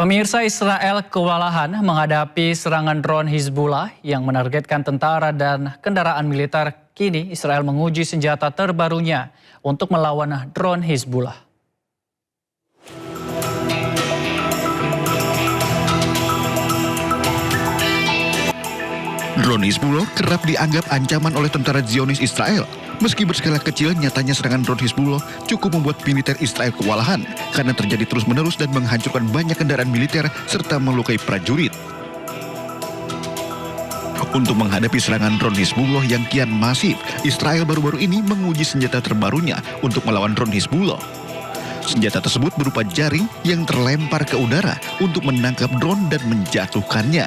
Pemirsa, Israel kewalahan menghadapi serangan drone Hizbullah yang menargetkan tentara dan kendaraan militer. Kini Israel menguji senjata terbarunya untuk melawan drone Hizbullah. Drone Hizbullah kerap dianggap ancaman oleh tentara Zionis Israel. Meski berskala kecil, nyatanya serangan drone Hizbullah cukup membuat militer Israel kewalahan karena terjadi terus-menerus dan menghancurkan banyak kendaraan militer serta melukai prajurit. Untuk menghadapi serangan drone Hizbullah yang kian masif, Israel baru-baru ini menguji senjata terbarunya untuk melawan drone Hizbullah. Senjata tersebut berupa jaring yang terlempar ke udara untuk menangkap drone dan menjatuhkannya.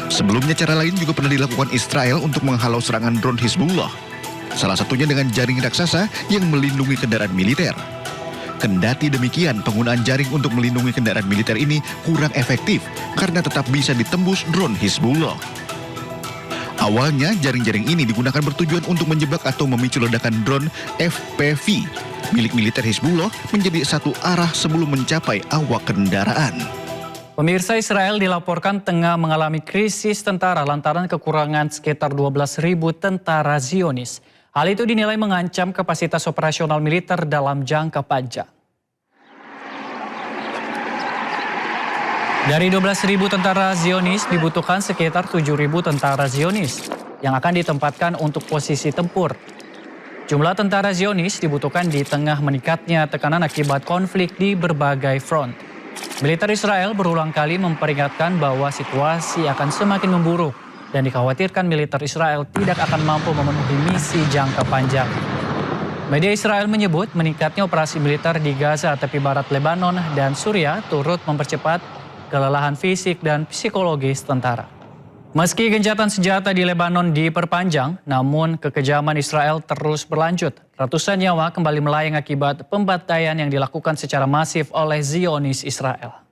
Sebelumnya cara lain juga pernah dilakukan Israel untuk menghalau serangan drone Hizbullah. Salah satunya dengan jaring raksasa yang melindungi kendaraan militer. Kendati demikian, penggunaan jaring untuk melindungi kendaraan militer ini kurang efektif karena tetap bisa ditembus drone Hizbullah. Awalnya, jaring-jaring ini digunakan bertujuan untuk menjebak atau memicu ledakan drone FPV milik militer Hizbullah menjadi satu arah sebelum mencapai awak kendaraan. Pemirsa, Israel dilaporkan tengah mengalami krisis tentara lantaran kekurangan sekitar 12.000 tentara Zionis. Hal itu dinilai mengancam kapasitas operasional militer dalam jangka panjang. Dari 12.000 tentara Zionis dibutuhkan sekitar 7.000 tentara Zionis yang akan ditempatkan untuk posisi tempur. Jumlah tentara Zionis dibutuhkan di tengah meningkatnya tekanan akibat konflik di berbagai front. Militer Israel berulang kali memperingatkan bahwa situasi akan semakin memburuk dan dikhawatirkan militer Israel tidak akan mampu memenuhi misi jangka panjang. Media Israel menyebut meningkatnya operasi militer di Gaza, tepi barat Lebanon, dan Suriah turut mempercepat kelelahan fisik dan psikologis tentara. Meski gencatan senjata di Lebanon diperpanjang, namun kekejaman Israel terus berlanjut. Ratusan nyawa kembali melayang akibat pembantaian yang dilakukan secara masif oleh Zionis Israel.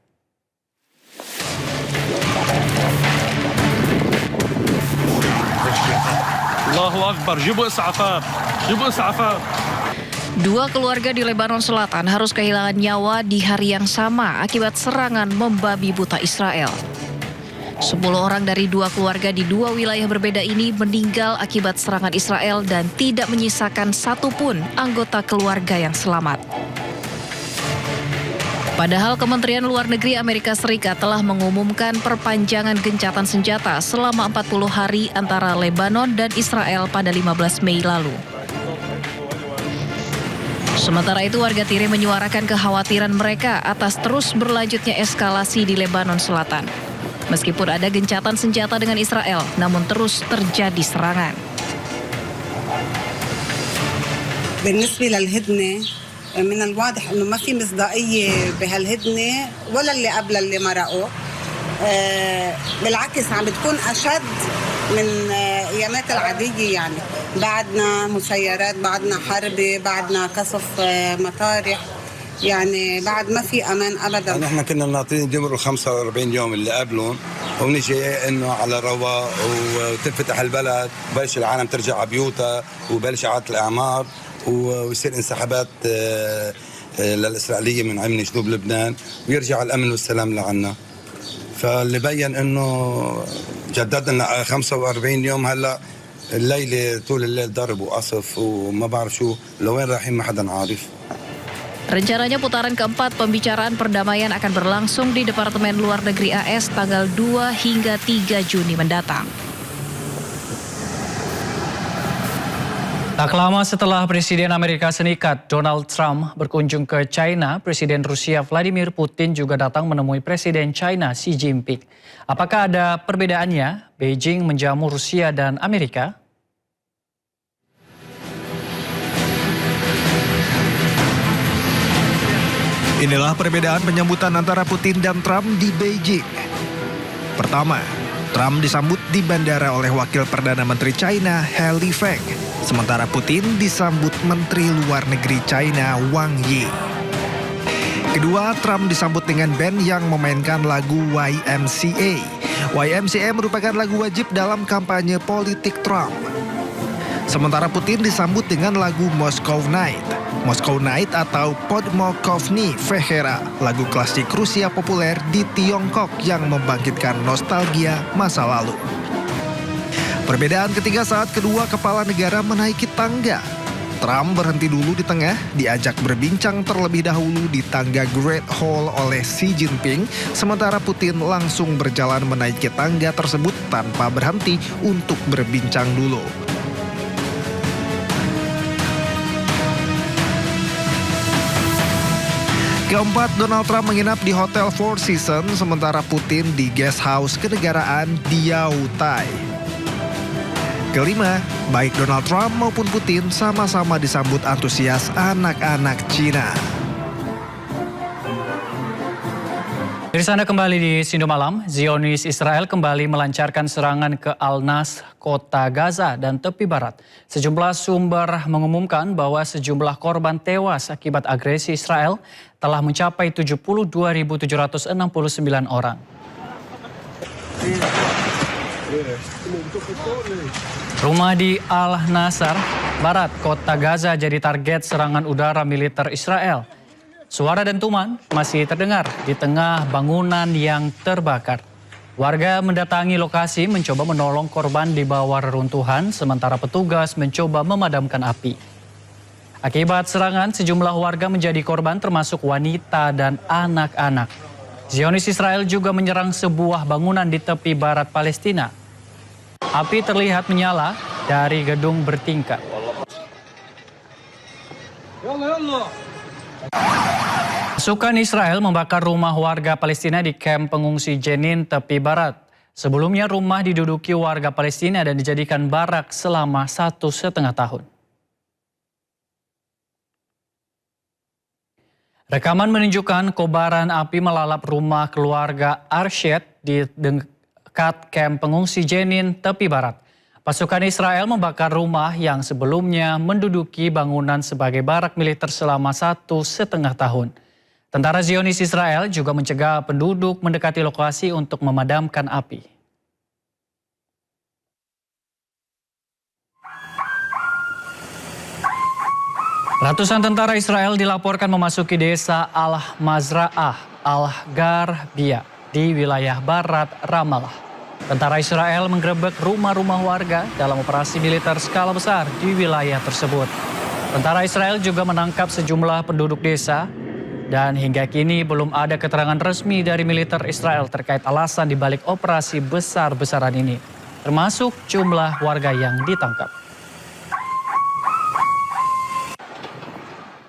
Allahu Akbar, jibu is'afaf. Dua keluarga di Lebanon Selatan harus kehilangan nyawa di hari yang sama akibat serangan membabi buta Israel. 10 orang dari dua keluarga di dua wilayah berbeda ini meninggal akibat serangan Israel dan tidak menyisakan satupun anggota keluarga yang selamat. Padahal Kementerian Luar Negeri Amerika Serikat telah mengumumkan perpanjangan gencatan senjata selama 40 hari antara Lebanon dan Israel pada 15 Mei lalu. Sementara itu, warga Tire menyuarakan kekhawatiran mereka atas terus berlanjutnya eskalasi di Lebanon Selatan. Meskipun ada gencatan senjata dengan Israel, namun terus terjadi serangan. بالنسبة للهدنة من الواضح إنه ما في مصداقية بهالهدنة ولا اللي قبل اللي مرقوا. بالعكس عم بتكون أشد من أيامات العادية يعني. بعدنا مسيرات، بعدنا حربة، بعدنا قصف مطارح. يعني بعد ما في امان ابدا. نحن كنا ناطرين يمروا 45 يوم اللي قبلهم ونجي انه على رواق وتنفتح البلد وبلش العالم ترجع على بيوتها وبلش اعاده الاعمار ويصير انسحابات للاسرائيليه من عمن جنوب لبنان ويرجع الامن والسلام لعنا. فاللي بين انه جددنا 45 يوم هلا الليله طول الليل ضرب وقصف وما بعرف شو لوين رايحين ما حدا عارف. Rencananya putaran keempat pembicaraan perdamaian akan berlangsung di Departemen Luar Negeri AS tanggal 2 hingga 3 Juni mendatang. Tak lama setelah Presiden Amerika Serikat Donald Trump berkunjung ke China, Presiden Rusia Vladimir Putin juga datang menemui Presiden China Xi Jinping. Apakah ada perbedaannya Beijing menjamu Rusia dan Amerika? Inilah perbedaan penyambutan antara Putin dan Trump di Beijing. Pertama, Trump disambut di bandara oleh Wakil Perdana Menteri China He Feng, sementara Putin disambut Menteri Luar Negeri China Wang Yi. Kedua, Trump disambut dengan band yang memainkan lagu YMCA. YMCA merupakan lagu wajib dalam kampanye politik Trump. Sementara Putin disambut dengan lagu Moscow Night. Moscow Night atau Podmokovny Vechera, lagu klasik Rusia populer di Tiongkok yang membangkitkan nostalgia masa lalu. Perbedaan ketiga saat kedua kepala negara menaiki tangga. Trump berhenti dulu di tengah, diajak berbincang terlebih dahulu di tangga Great Hall oleh Xi Jinping, sementara Putin langsung berjalan menaiki tangga tersebut tanpa berhenti untuk berbincang dulu. Keempat, Donald Trump menginap di Hotel Four Seasons, sementara Putin di guest house kenegaraan Diaotai. Kelima, baik Donald Trump maupun Putin sama-sama disambut antusias anak-anak Cina. Dari sana kembali di Sindo Malam, Zionis Israel kembali melancarkan serangan ke Al-Nas, kota Gaza dan tepi barat. Sejumlah sumber mengumumkan bahwa sejumlah korban tewas akibat agresi Israel telah mencapai 72.769 orang. Rumah di Al-Nasar, barat kota Gaza jadi target serangan udara militer Israel. Suara dentuman masih terdengar di tengah bangunan yang terbakar. Warga mendatangi lokasi mencoba menolong korban di bawah reruntuhan, sementara petugas mencoba memadamkan api. Akibat serangan, sejumlah warga menjadi korban termasuk wanita dan anak-anak. Zionis Israel juga menyerang sebuah bangunan di tepi barat Palestina. Api terlihat menyala dari gedung bertingkat. Pasukan Israel membakar rumah warga Palestina di kamp pengungsi Jenin, tepi barat. Sebelumnya rumah diduduki warga Palestina dan dijadikan barak selama 1,5 tahun. Rekaman menunjukkan kobaran api melalap rumah keluarga Arshed di dekat kamp pengungsi Jenin, tepi barat. Pasukan Israel membakar rumah yang sebelumnya menduduki bangunan sebagai barak militer selama 1,5 tahun. Tentara Zionis Israel juga mencegah penduduk mendekati lokasi untuk memadamkan api. Ratusan tentara Israel dilaporkan memasuki desa Al-Mazra'ah, Al-Garbia di wilayah barat Ramallah. Tentara Israel menggerebek rumah-rumah warga dalam operasi militer skala besar di wilayah tersebut. Tentara Israel juga menangkap sejumlah penduduk desa dan hingga kini belum ada keterangan resmi dari militer Israel terkait alasan dibalik operasi besar-besaran ini, termasuk jumlah warga yang ditangkap.